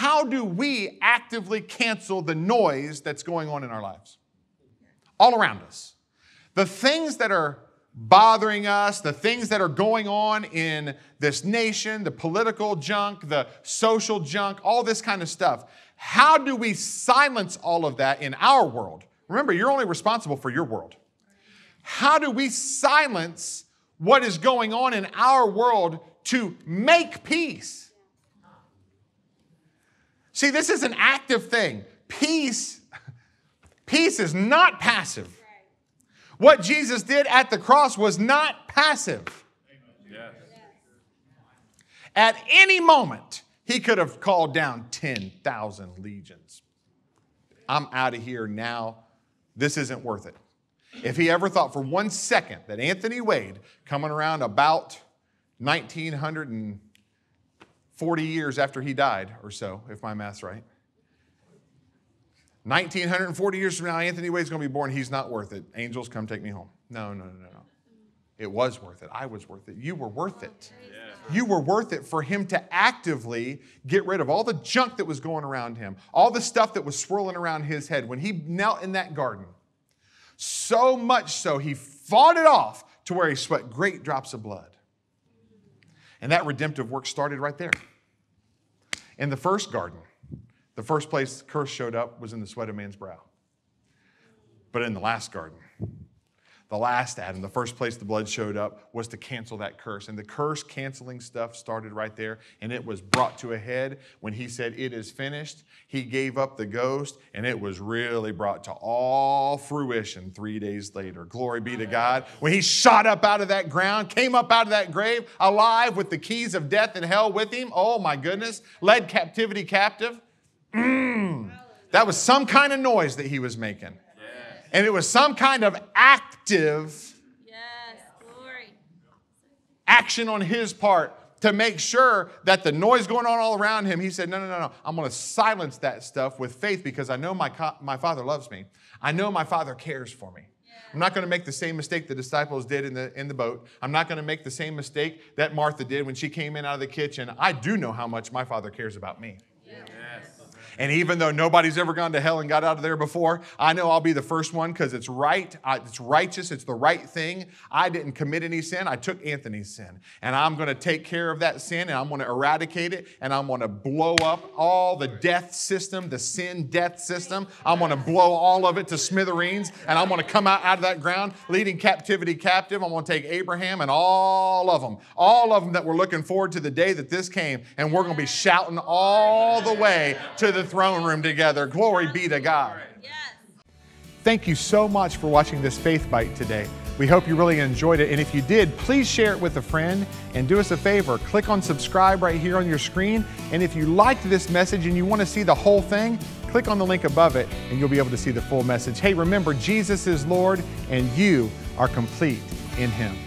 how do we actively cancel the noise that's going on in our lives? All around us. The things that are bothering us, the things that are going on in this nation, the political junk, the social junk, all this kind of stuff. How do we silence all of that in our world? Remember, you're only responsible for your world. How do we silence what is going on in our world to make peace? See, this is an active thing. Peace is not passive. What Jesus did at the cross was not passive. Yes. At any moment, he could have called down 10,000 legions. I'm out of here now. This isn't worth it. If he ever thought for 1 second that Anthony Wade, coming around about 1940 years after he died or so, if my math's right, 1940 years from now, Anthony Wade's going to be born. He's not worth it. Angels, come take me home. No. It was worth it. I was worth it. You were worth it. You were worth it for him to actively get rid of all the junk that was going around him, all the stuff that was swirling around his head when he knelt in that garden. So much so, he fought it off to where he sweat great drops of blood. And that redemptive work started right there. In the first garden, the first place curse showed up was in the sweat of man's brow. But in the last garden, the last Adam, the first place the blood showed up was to cancel that curse. And the curse canceling stuff started right there. And it was brought to a head when he said, "It is finished." He gave up the ghost, and it was really brought to all fruition 3 days later. Glory be to God. When he shot up out of that ground, came up out of that grave alive with the keys of death and hell with him. Oh my goodness. Led captivity captive. That was some kind of noise that he was making. Yes. And it was some kind of active action on his part to make sure that the noise going on all around him, he said, no. I'm going to silence that stuff with faith because I know my Father loves me. I know my Father cares for me. I'm not going to make the same mistake the disciples did in the boat. I'm not going to make the same mistake that Martha did when she came in out of the kitchen. I do know how much my Father cares about me. Yes. And even though nobody's ever gone to hell and got out of there before, I know I'll be the first one because it's right. It's righteous. It's the right thing. I didn't commit any sin. I took Anthony's sin. And I'm going to take care of that sin, and I'm going to eradicate it, and I'm going to blow up all the death system, the sin death system. I'm going to blow all of it to smithereens, and I'm going to come out of that ground leading captivity captive. I'm going to take Abraham and all of them that were looking forward to the day that this came, and we're going to be shouting all the way to the throne room together. Glory be to God. Yes. Thank you so much for watching this Faith Bite today. We hope you really enjoyed it. And if you did, please share it with a friend and do us a favor. Click on subscribe right here on your screen. And if you liked this message and you want to see the whole thing, click on the link above it and you'll be able to see the full message. Hey, remember, Jesus is Lord and you are complete in Him.